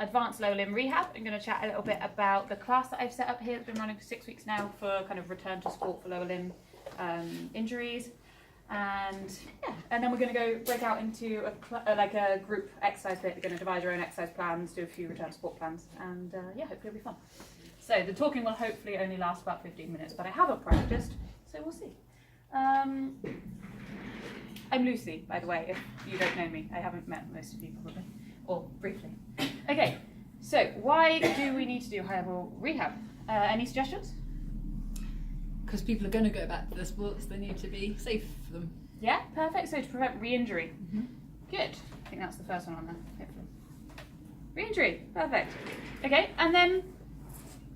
Advanced lower limb rehab. I'm going to chat a little bit about the class that I've set up here. It's been running for 6 weeks now for kind of return to sport for lower limb injuries. And then we're going to go break out into a group exercise bit. We're going to devise your own exercise plans, do a few return to sport plans, and hopefully it'll be fun. So the talking will hopefully only last about 15 minutes, but I haven't practiced, so we'll see. I'm Lucy, by the way, if you don't know me. I haven't met most of you probably, or briefly. Okay, so why do we need to do high level rehab? Any suggestions? Because people are going to go back to their sports, they need to be safe for them. Yeah, perfect. So to prevent re-injury. Good. I think that's the first one on there, hopefully. Re-injury, perfect. Okay, and then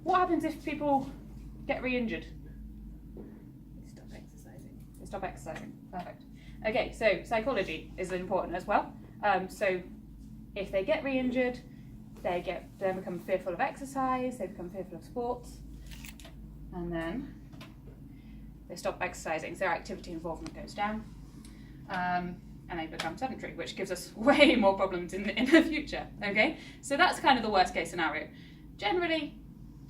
what happens if people get re-injured? They stop exercising. They stop exercising, perfect. Okay, so psychology is important as well. So if they get re-injured, they become fearful of exercise, they become fearful of sports, and then they stop exercising, so their activity involvement goes down, and they become sedentary, which gives us way more problems in the future, okay? So that's kind of the worst case scenario. Generally,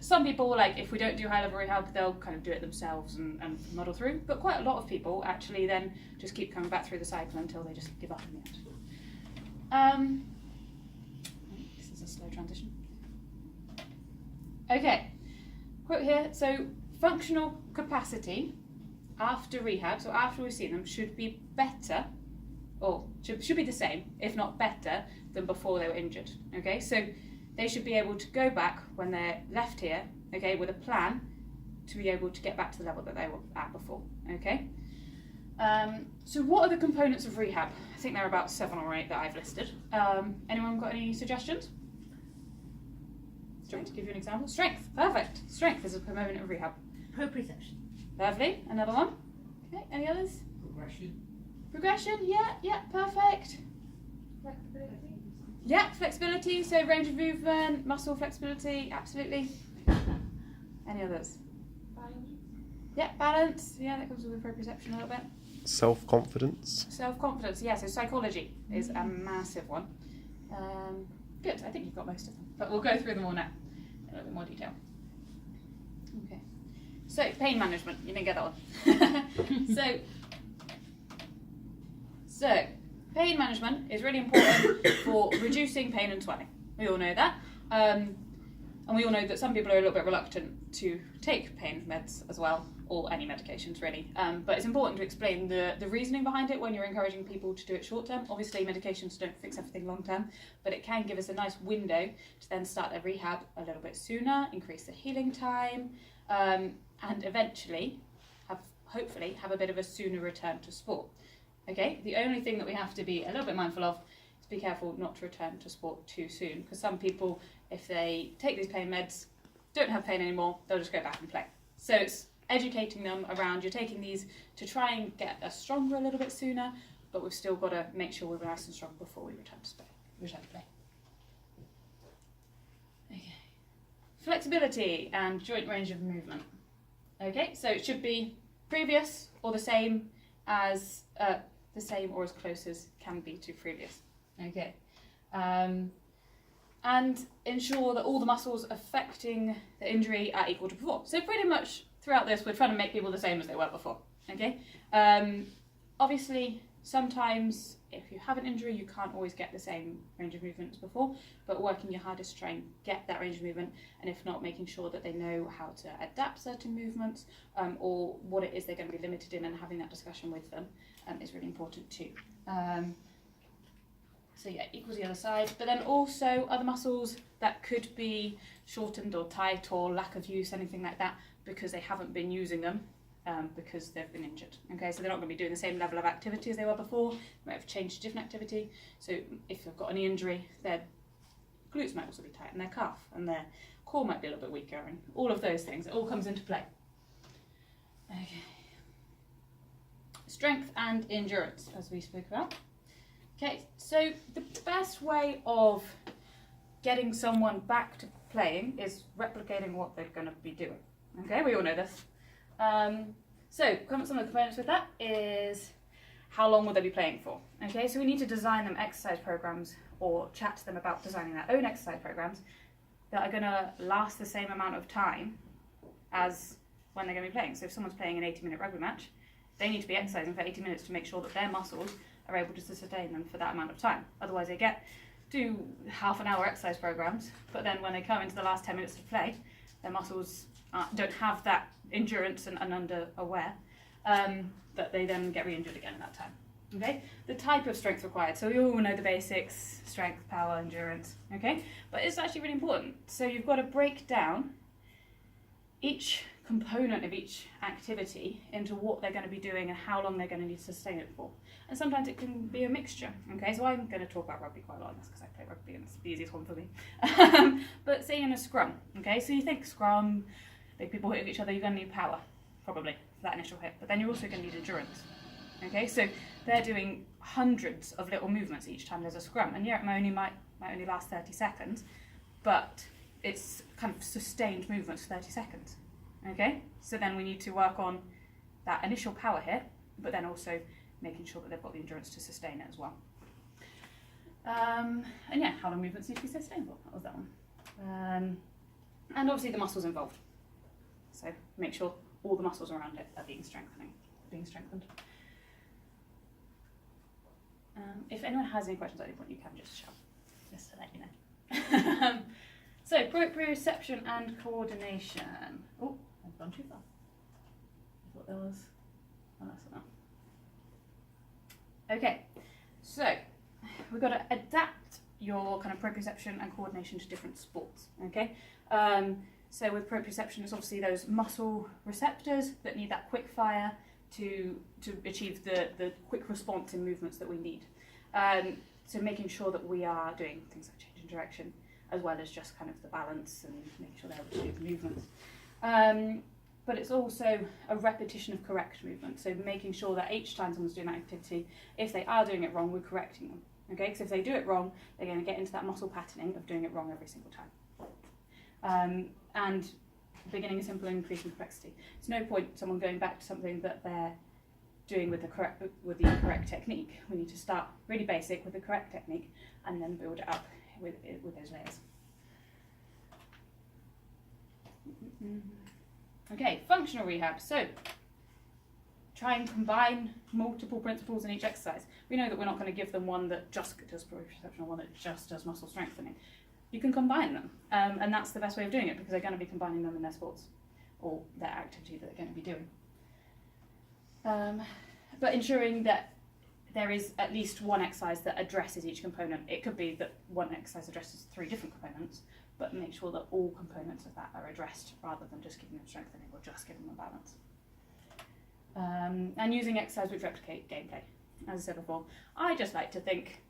some people, like if we don't do high level rehab, they'll kind of do it themselves and muddle through, but quite a lot of people actually then just keep coming back through the cycle until they just give up in the end. This is a slow transition. Okay, quote here, so functional capacity after rehab, so after we've seen them, should be better, or should be the same, if not better, than before they were injured. Okay, so they should be able to go back when they're left here, okay, with a plan to be able to get back to the level that they were at before. Okay, so what are the components of rehab? I think there are about 7 or 8 that I've listed. Anyone got any suggestions? Do you want me to give you an example? Strength, perfect. Strength is a component of rehab. Proprioception. Lovely. Another one. Okay, any others? Progression. Progression, yeah, perfect. Flexibility. Yeah, flexibility, so range of movement, muscle flexibility, absolutely. Any others? Balance. Yeah, balance, yeah, that comes with proprioception a little bit. Self-confidence. Self-confidence, yeah, so psychology is a massive one. Good, I think you've got most of them, but we'll go through them all now in a little bit more detail. Okay, so pain management, you didn't get that one. So pain management is really important for reducing pain and swelling. We all know that. And we all know that some people are a little bit reluctant to take pain meds as well, or any medications really. But it's important to explain the reasoning behind it when you're encouraging people to do it short term. Obviously medications don't fix everything long term, but it can give us a nice window to then start their rehab a little bit sooner, increase the healing time, and eventually hopefully have a bit of a sooner return to sport. Okay, the only thing that we have to be a little bit mindful of is be careful not to return to sport too soon, because some people, if they take these pain meds, don't have pain anymore, they'll just go back and play. So it's educating them around, you're taking these to try and get us stronger a little bit sooner, but we've still got to make sure we're nice and strong before we return to play. Okay. Flexibility and joint range of movement. Okay, so it should be previous or the same as or as close as can be to previous. Okay, and ensure that all the muscles affecting the injury are equal to before. So pretty much throughout this, we're trying to make people the same as they were before. Okay, obviously sometimes if you have an injury, you can't always get the same range of movement as before, but working your hardest to try and get that range of movement, and if not, making sure that they know how to adapt certain movements, or what it is they're going to be limited in, and having that discussion with them is really important too. So yeah, equals the other side, but then also other muscles that could be shortened or tight or lack of use, anything like that, because they haven't been using them. Because they've been injured. Okay, so they're not going to be doing the same level of activity as they were before. They might have changed to different activity. So if they've got any injury, their glutes might also be tight, and their calf, and their core might be a little bit weaker, and all of those things. It all comes into play. Okay. Strength and endurance, as we spoke about. Okay, so the best way of getting someone back to playing is replicating what they're going to be doing. Okay, we all know this. So some of the components with that is how long will they be playing for? Okay, so we need to design them exercise programs or chat to them about designing their own exercise programs that are going to last the same amount of time as when they're going to be playing. So if someone's playing an 80-minute rugby match, they need to be exercising for 80 minutes to make sure that their muscles are able to sustain them for that amount of time. Otherwise they do half-an-hour exercise programs, but then when they come into the last 10 minutes of play, their muscles don't have that endurance and under aware that they then get re-injured again in that time. Okay, the type of strength required. So we all know the basics: strength, power, endurance. Okay, but it's actually really important. So you've got to break down each component of each activity into what they're going to be doing and how long they're going to need to sustain it for. And sometimes it can be a mixture. Okay, so I'm going to talk about rugby quite a lot in this because I play rugby and it's the easiest one for me. But say in a scrum. Okay, so you think scrum, big people hitting each other, you're going to need power, probably, for that initial hit. But then you're also going to need endurance. Okay, so they're doing hundreds of little movements each time there's a scrum, and yeah, it might only last 30 seconds, but it's kind of sustained movements for 30 seconds. Okay, so then we need to work on that initial power hit, but then also making sure that they've got the endurance to sustain it as well. And yeah, how long movements need to be sustainable? That was that one. And obviously the muscles involved. So make sure all the muscles around it are being strengthened. If anyone has any questions at any point, you can just shout, just to let you know. So, proprioception and coordination. Oh, I've gone too far. I thought there was... Oh, that's enough. Okay, so we've got to adapt your kind of proprioception and coordination to different sports, okay? So with proprioception, it's obviously those muscle receptors that need that quick fire to achieve the quick response in movements that we need. So making sure that we are doing things like changing direction, as well as just kind of the balance and making sure they're able to do the movements. But it's also a repetition of correct movement, so making sure that each time someone's doing that activity, if they are doing it wrong, we're correcting them. Okay, because if they do it wrong, they're going to get into that muscle patterning of doing it wrong every single time. And beginning simple and increasing complexity. It's no point someone going back to something that they're doing with the correct technique. We need to start really basic with the correct technique and then build it up with those layers. Okay, functional rehab. So try and combine multiple principles in each exercise. We know that we're not going to give them one that just does proprioception or one that just does muscle strengthening. You can combine them, and that's the best way of doing it because they're going to be combining them in their sports or their activity that they're going to be doing. But ensuring that there is at least one exercise that addresses each component. It could be that one exercise addresses 3 different components, but make sure that all components of that are addressed rather than just giving them strengthening or just giving them balance. And using exercise which replicate gameplay. As I said before, I just like to think,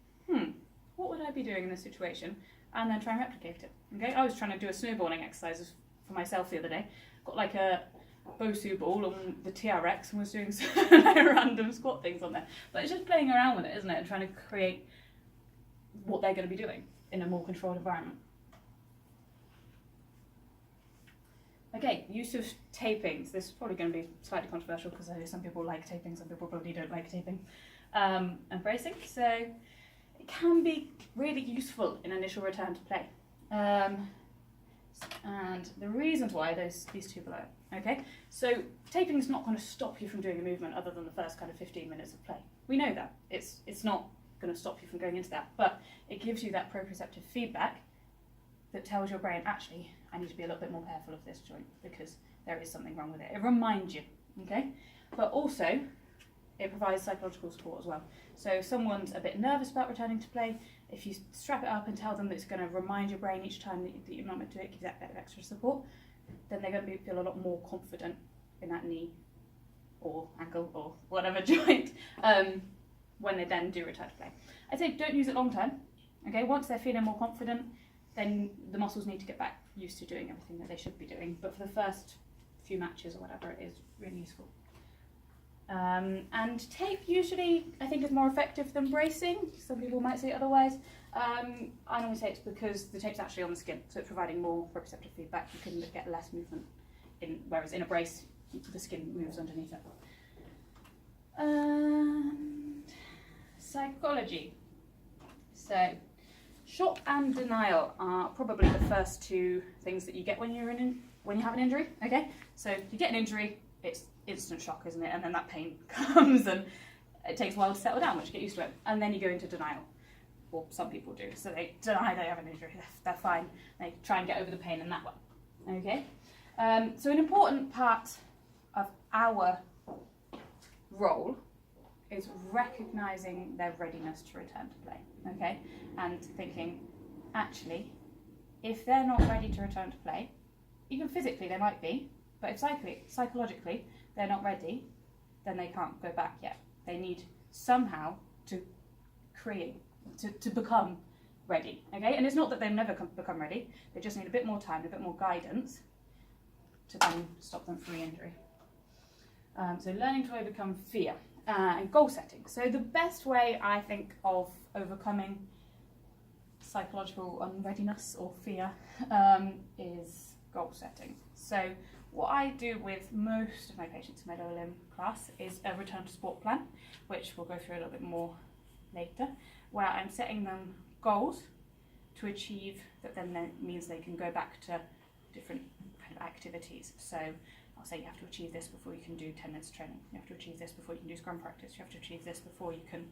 what would I be doing in this situation? And then try and replicate it. Okay, I was trying to do a snowboarding exercise for myself the other day. Got like a Bosu ball on the TRX and was doing some random squat things on there. But it's just playing around with it, isn't it? And trying to create what they're going to be doing in a more controlled environment. Okay, use of tapings. This is probably going to be slightly controversial because I know some people like taping, some people probably don't like taping. And bracing. So it can be really useful in initial return to play. And the reasons why, these two below. Okay, so taping is not going to stop you from doing a movement other than the first kind of 15 minutes of play. We know that. It's not going to stop you from going into that, but it gives you that proprioceptive feedback that tells your brain, actually, I need to be a little bit more careful of this joint because there is something wrong with it. It reminds you, okay? But also, it provides psychological support as well. So if someone's a bit nervous about returning to play, if you strap it up and tell them that it's going to remind your brain each time that you're not meant to do it, give that bit of extra support, then they're going to feel a lot more confident in that knee or ankle or whatever joint when they then do return to play. I'd say don't use it long term. Okay, once they're feeling more confident, then the muscles need to get back used to doing everything that they should be doing. But for the first few matches or whatever, it is really useful. And tape usually, I think, is more effective than bracing. Some people might say otherwise. I normally say it's because the tape's actually on the skin, so it's providing more proprioceptive feedback. You can get less movement, whereas in a brace, the skin moves underneath it. Psychology. So, Shock and denial are probably the first two things that you get when you have an injury. Okay, so you get an injury, it's instant shock, isn't it? And then that pain comes, and it takes a while to settle down, which you get used to it. And then you go into denial, or some people do. So they deny they have an injury, they're fine. They try and get over the pain in that way. Okay, so an important part of our role is recognising their readiness to return to play, okay? And thinking, actually, if they're not ready to return to play, even physically they might be, but if psychologically they're not ready, then they can't go back yet. They need somehow to become ready, okay? And it's not that they'll never become ready, they just need a bit more time, a bit more guidance to then stop them from re-injury. So learning to overcome fear. And goal setting. So the best way, I think, of overcoming psychological unreadiness or fear is goal setting. So what I do with most of my patients in my lower limb class is a return to sport plan, which we'll go through a little bit more later, where I'm setting them goals to achieve that then means they can go back to different kind of activities. So I'll say you have to achieve this before you can do 10 minutes training. You have to achieve this before you can do scrum practice. You have to achieve this before you can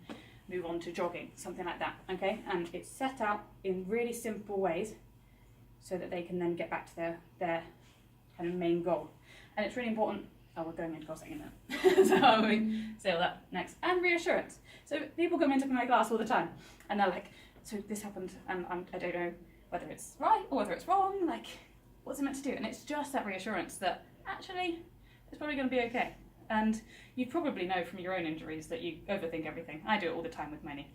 move on to jogging, something like that, okay? And it's set out in really simple ways so that they can then get back to their kind of main goal. And it's really important, we're going into goal setting in a minute. So we say all that next. And reassurance. So people come into my class all the time and they're like, so this happened and I don't know whether it's right or whether it's wrong, like, what's it meant to do? And it's just that reassurance that actually, it's probably going to be okay. And you probably know from your own injuries that you overthink everything. I do it all the time with my knee.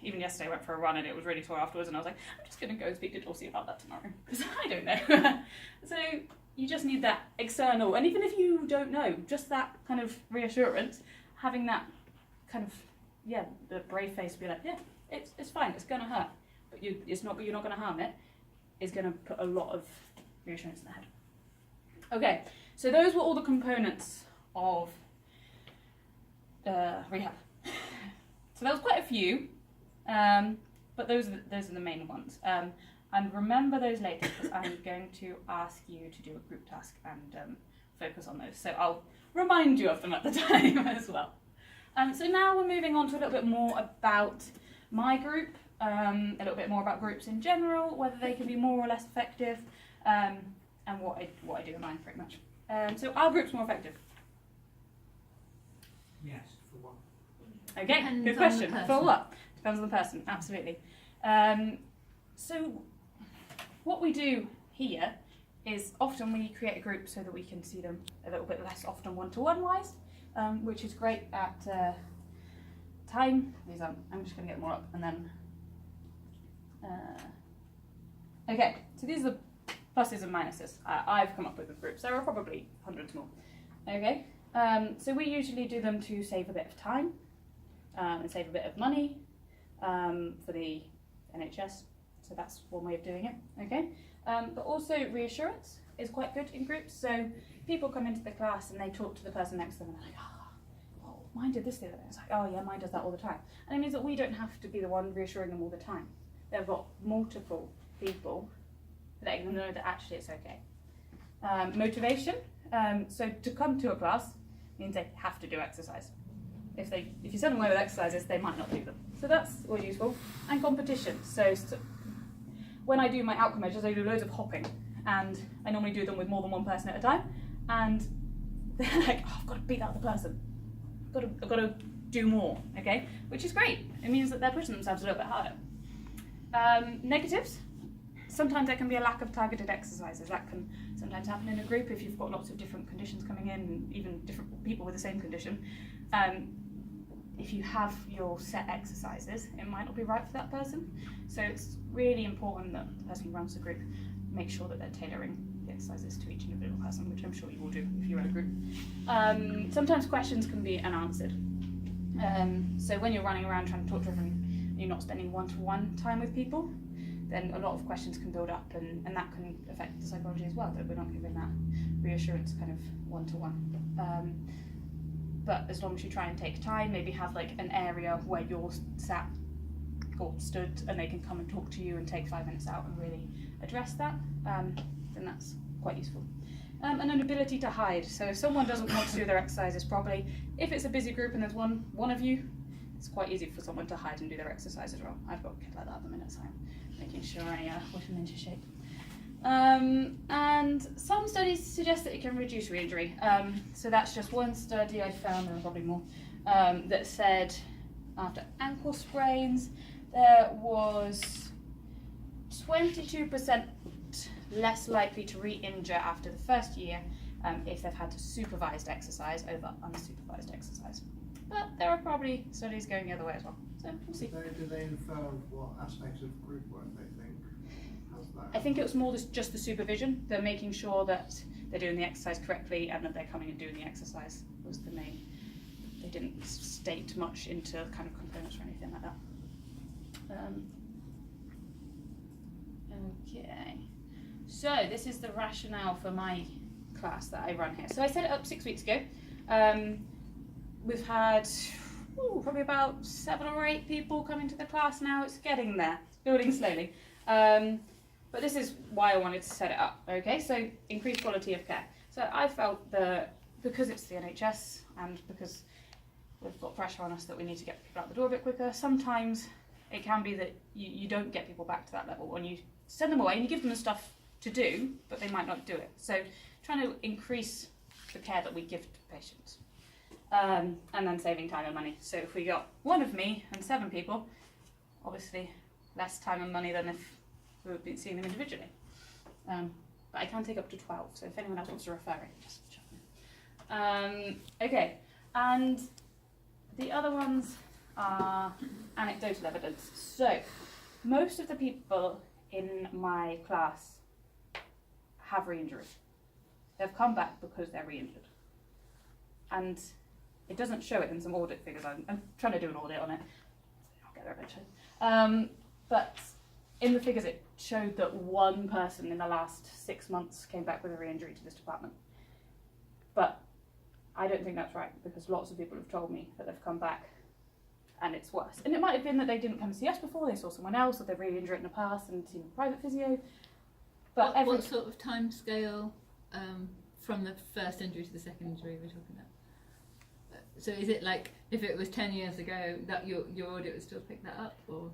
Even yesterday I went for a run and it was really sore afterwards and I was like, I'm just going to go and speak to Dulcie about that tomorrow, because I don't know. So you just need that external, and even if you don't know, just that kind of reassurance, having that kind of, the brave face to be like, yeah, it's fine, it's going to hurt, but you're not going to harm it, is going to put a lot of reassurance in the head. Okay, so those were all the components of rehab. So there was quite a few, but those are the main ones. And remember those later, because I'm going to ask you to do a group task and focus on those. So I'll remind you of them at the time as well. So now we're moving on to a little bit more about my group, a little bit more about groups in general, whether they can be more or less effective, and what I do in mine, pretty much. So are groups more effective? Yes, for what? Okay, Depends good question. on the For person. what? Depends on the person, absolutely. So what we do here is often we create a group so that we can see them a little bit less often one-to-one wise, which is great at time. I'm just going to get them all up and then... okay, so these are the pluses and minuses I've come up with groups. There are probably hundreds more. Okay, so we usually do them to save a bit of time and save a bit of money for the NHS. So that's one way of doing it. Okay, but also reassurance is quite good in groups. So people come into the class and they talk to the person next to them and they're like, oh, mine did this the other day. It's like, oh yeah, mine does that all the time. And it means that we don't have to be the one reassuring them all the time. They've got multiple people letting them know that actually it's okay. Motivation. So to come to a class means they have to do exercise. If you send them away with exercises, they might not do them. So that's always useful. And competition. So when I do my outcome measures, I do loads of hopping, and I normally do them with more than one person at a time. And they're like, oh, I've got to beat that other person. I've got to do more. Okay, which is great. It means that they're pushing themselves a little bit harder. Negatives. Sometimes there can be a lack of targeted exercises. That can sometimes happen in a group if you've got lots of different conditions coming in, and even different people with the same condition. If you have your set exercises, it might not be right for that person. So it's really important that the person who runs the group make sure that they're tailoring the exercises to each individual person, which I'm sure you will do if you're in a group. Sometimes questions can be unanswered. So when you're running around trying to talk to everyone, and you're not spending one-to-one time with people, then a lot of questions can build up, and that can affect the psychology as well, that we're not giving that reassurance kind of one-to-one. But as long as you try and take time, maybe have like an area where you're sat or stood and they can come and talk to you and take 5 minutes out and really address that, then that's quite useful. And an ability to hide. So if someone doesn't want to do their exercises properly, if it's a busy group and there's one of you, it's quite easy for someone to hide and do their exercise as well. I've got a kid like that at the minute, so I'm making sure I whip him into shape. And some studies suggest that it can reduce re-injury. So that's just one study I found, there are probably more, that said after ankle sprains there was 22% less likely to re-injure after the first year if they've had supervised exercise over unsupervised exercise. But there are probably studies going the other way as well, so we'll see. Do they infer what aspects of group work they think? How's that? I think it was more just the supervision. They're making sure that they're doing the exercise correctly and that they're coming and doing the exercise was the main. They didn't state much into kind of components or anything like that. Okay, so this is the rationale for my class that I run here. So I set it up 6 weeks ago. We've had probably about 7 or 8 people coming to the class now. It's getting there, it's building slowly. But this is why I wanted to set it up. Okay, so increased quality of care. So I felt that because it's the NHS and because we've got pressure on us that we need to get people out the door a bit quicker, sometimes it can be that you don't get people back to that level when you send them away and you give them the stuff to do, but they might not do it. So trying to increase the care that we give to patients. And then saving time and money. So if we got 1 of me and 7 people, obviously less time and money than if we would be seeing them individually. But I can take up to 12, so if anyone else wants to refer it, just check me. Okay, and the other ones are anecdotal evidence. So most of the people in my class have re-injury. They've come back because they're re-injured. And it doesn't show it in some audit figures. I'm trying to do an audit on it. I'll get there eventually. But in the figures it showed that 1 person in the last 6 months came back with a re-injury to this department. But I don't think that's right, because lots of people have told me that they've come back and it's worse. And it might have been that they didn't come and see us before, they saw someone else, or they've really injured in the past and seen a private physio. But what sort of time scale from the first injury to the second injury we're talking about? So is it like, if it was 10 years ago, that your audit would still pick that up, or?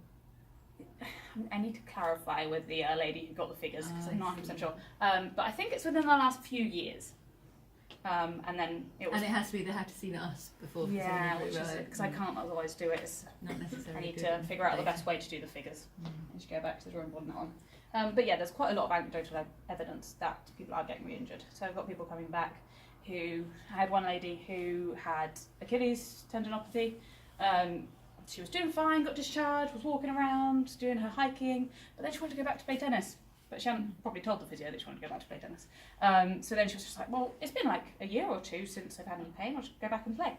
I need to clarify with the lady who got the figures, because I'm not 100% sure. But I think it's within the last few years. And then it was. And it has to be, they have to see us before. Yeah, which is because I can't otherwise do it. It's, not necessarily. I need to figure out the best way to do the figures. I should go back to the drawing board on that one. But yeah, there's quite a lot of anecdotal evidence that people are getting re-injured. So I've got people coming back who, I had one lady who had Achilles tendinopathy. She was doing fine, got discharged, was walking around, doing her hiking, but then she wanted to go back to play tennis. But she hadn't probably told the physio that she wanted to go back to play tennis. So then she was just like, well, it's been like a year or 2 since I've had any pain, I'll just go back and play.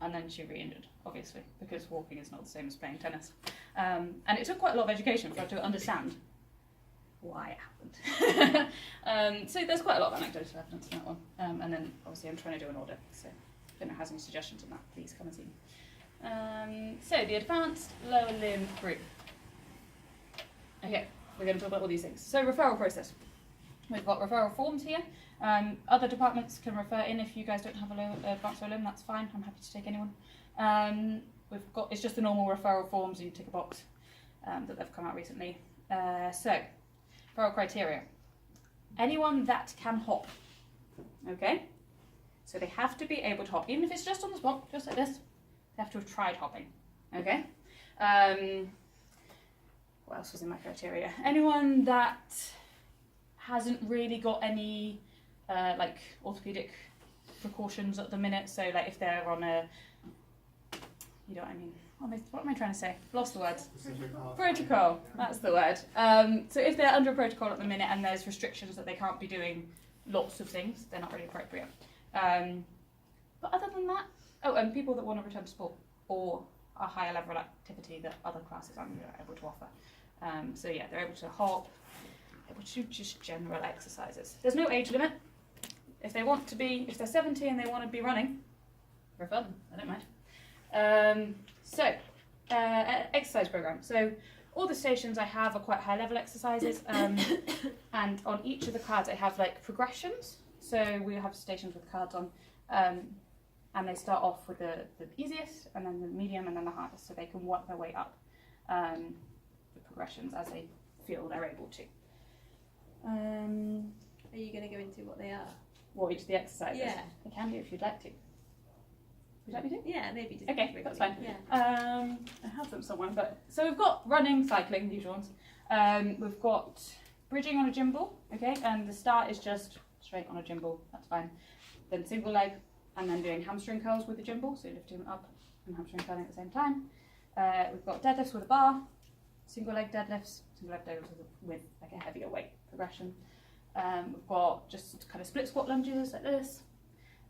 And then she re-injured, obviously, because walking is not the same as playing tennis. And it took quite a lot of education for her to understand why it happened. So there's quite a lot of anecdotal evidence in that one. And then obviously I'm trying to do an audit, so if anyone has any suggestions on that, please come and see me. So the advanced lower limb group. Okay, we're going to talk about all these things. So referral process. We've got referral forms here. Other departments can refer in. If you guys don't have a advanced lower limb, that's fine. I'm happy to take anyone. We've got, it's just the normal referral forms. You tick a box that they've come out recently. So referral criteria. Anyone that can hop. Okay. So they have to be able to hop, even if it's just on the spot, just like this. They have to have tried hopping. Okay. What else was in my criteria? Anyone that hasn't really got any like orthopedic precautions at the minute. So like if they're on a, you know what I mean? What am I trying to say? Lost the words. Protocol. That's the word. So if they're under a protocol at the minute and there's restrictions that they can't be doing lots of things, they're not really appropriate. But other than that, oh, and people that want to return to sport or a higher level activity that other classes aren't able to offer. So yeah, they're able to hop, able to do just general exercises. There's no age limit. If they want to be, if they're 70 and they want to be running, refer them, I don't mind. So, exercise program. So all the stations I have are quite high level exercises, and on each of the cards I have like progressions. So we have stations with cards on, and they start off with the easiest, and then the medium, and then the hardest, so they can work their way up the progressions as they feel they're able to. Are you going to go into what they are? What each of the exercises? Yeah. I can do if you'd like to. Would you like me to? Yeah, maybe just Okay, quickly. that's fine. Yeah. I have them somewhere, but so we've got running, cycling, the usual ones. We've got bridging on a gym ball, okay, and the start is just straight on a gym ball, that's fine. Then single leg, and then doing hamstring curls with the gym ball, so lifting them up and hamstring curling at the same time. We've got deadlifts with a bar, single leg deadlifts with like a heavier weight progression. We've got just kind of split squat lunges like this.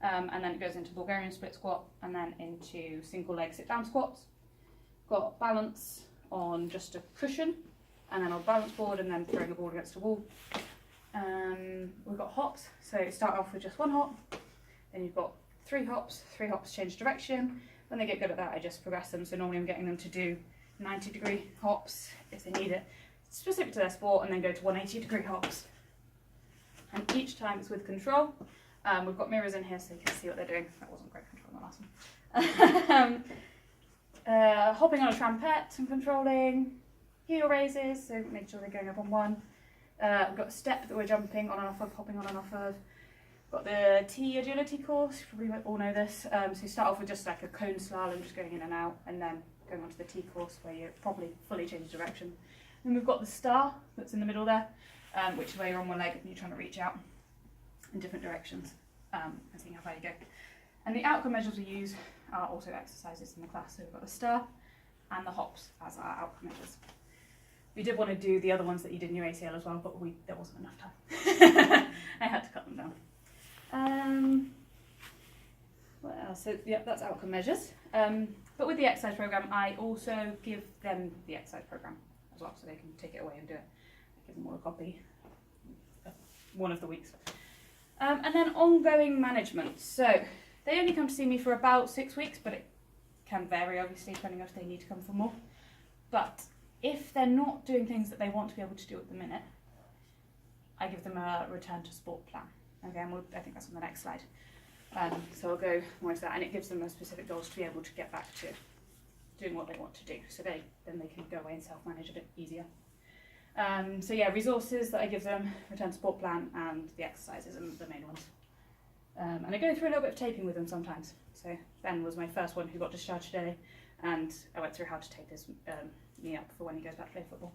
And then it goes into Bulgarian split squat and then into single leg sit down squats. Got balance on just a cushion and then on a balance board and then throwing a ball against a wall. We've got hops, so start off with just one hop, then you've got three hops change direction. When they get good at that I just progress them, so normally I'm getting them to do 90-degree hops if they need it, specific to their sport, and then go to 180-degree hops. And each time it's with control. We've got mirrors in here so you can see what they're doing. That wasn't great control on the last one. Hopping on a trampette and controlling. Heel raises, so make sure they're going up on one. We've got a step that we're jumping on and off of, hopping on and off of. Got the T agility course, you probably all know this. So you start off with just like a cone slalom, just going in and out, and then going on to the T course where you probably fully change direction. Then we've got the star that's in the middle there, which is where you're on one leg and you're trying to reach out in different directions and seeing how far you go. And the outcome measures we use are also exercises in the class. So we've got the star and the hops as our outcome measures. We did want to do the other ones that you did in your ACL as well, but there wasn't enough time. I had to cut them down. What else? So yeah, that's outcome measures. But with the exercise program, I also give them the exercise program as well, so they can take it away and do it. I give them all a copy one of the weeks. And then ongoing management. So they only come to see me for about 6 weeks, but it can vary obviously depending on if they need to come for more. But if they're not doing things that they want to be able to do at the minute, I give them a return to sport plan. Again, I think that's on the next slide. So I'll go more into that, and it gives them a specific goals to be able to get back to doing what they want to do. So then they can go away and self-manage a bit easier. So yeah, resources that I give them, return to sport plan, and the exercises are the main ones. And I go through a little bit of taping with them sometimes. So Ben was my first one who got discharged today, and I went through how to tape his knee up for when he goes back to play football.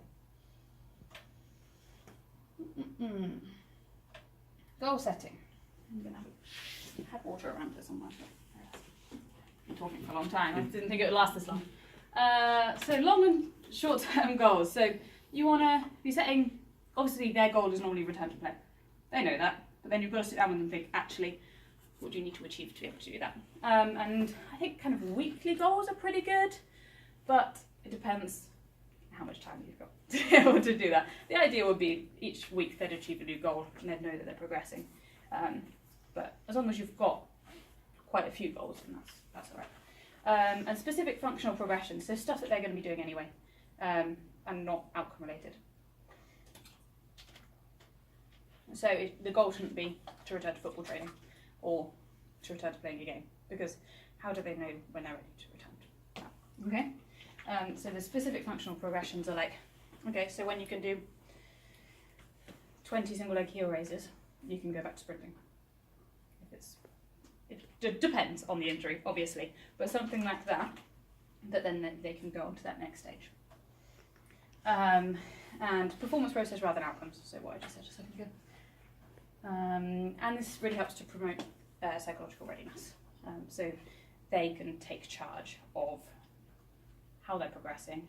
Goal setting. I'm going to have water around here somewhere. Been talking for a long time. I didn't think it would last this long. So long and short-term goals. So you want to be setting, obviously their goal is normally return to play. They know that, but then you've got to sit down with them and think, actually, what do you need to achieve to be able to do that? And I think kind of weekly goals are pretty good, but it depends how much time you've got to be able to do that. The idea would be each week they'd achieve a new goal and they'd know that they're progressing. But as long as you've got quite a few goals, then that's all right. And specific functional progression, so stuff that they're going to be doing anyway, and not outcome related. So the goal shouldn't be to return to football training or to return to playing a game, because how do they know when they're ready to return to that? Okay. So the specific functional progressions are like, okay, so when you can do 20 single leg heel raises, you can go back to sprinting. It depends on the injury, obviously, but something like that then they can go on to that next stage. And performance process rather than outcomes, so what I just said a second ago. And this really helps to promote psychological readiness. So they can take charge of how they're progressing,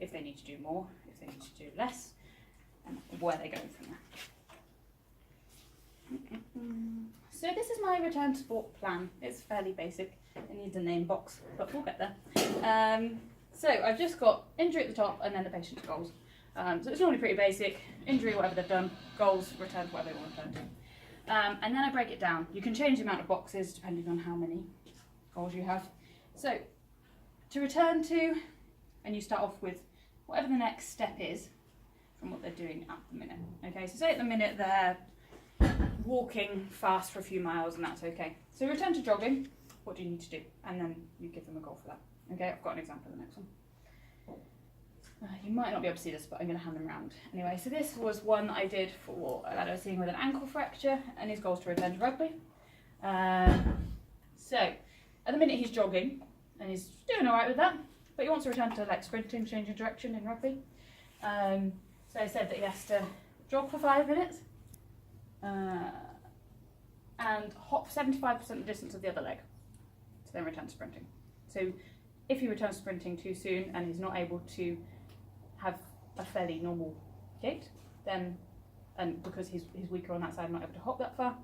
if they need to do more, if they need to do less, and where they're going from there. So this is my return to sport plan. It's fairly basic. It needs a name box, but we'll get there. So I've just got injury at the top and then the patient's goals. So it's normally pretty basic. Injury, whatever they've done. Goals, return to whatever they want to return to. And then I break it down. You can change the amount of boxes depending on how many goals you have. So to return to, and you start off with whatever the next step is from what they're doing at the minute. Okay, so say at the minute they're walking fast for a few miles and that's okay. So return to jogging, what do you need to do? And then you give them a goal for that. Okay, I've got an example of the next one. You might not be able to see this, but I'm going to hand them around. Anyway, so this was one that I did for a lad I was seeing with an ankle fracture, and his goal is to return to rugby. So, at the minute he's jogging, and he's doing alright with that, but he wants to return to like sprinting, changing direction in rugby. So I said that he has to jog for 5 minutes, and hop 75% of the distance of the other leg, to then return to sprinting. So if he returns sprinting too soon and he's not able to have a fairly normal gait, then, and because he's weaker on that side, not able to hop that far,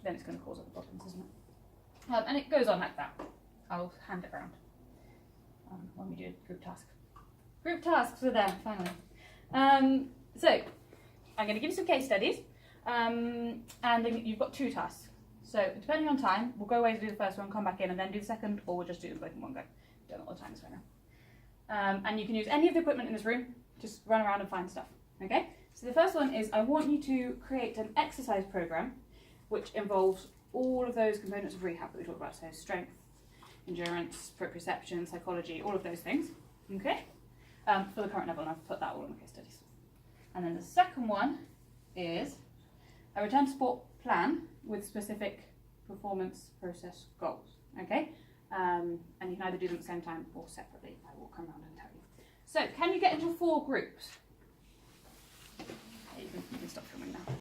then it's going to cause other problems, isn't it? And it goes on like that. I'll hand it around when we do a group task. Group tasks are there, finally. So, I'm going to give you some case studies, and then you've got 2 tasks. So, depending on time, we'll go away to do the first one, come back in, and then do the second, or we'll just do them both in one go. Don't know what the time is right now. And you can use any of the equipment in this room, just run around and find stuff, okay? So the first one is I want you to create an exercise program which involves all of those components of rehab that we talked about, so strength, endurance, proprioception, psychology, all of those things, okay? For the current level, and I've put that all in the case studies. And then the second one is a return to sport plan with specific performance process goals, okay? And you can either do them at the same time or separately. I will come around and tell you. So, can you get into 4 groups? You can stop filming now.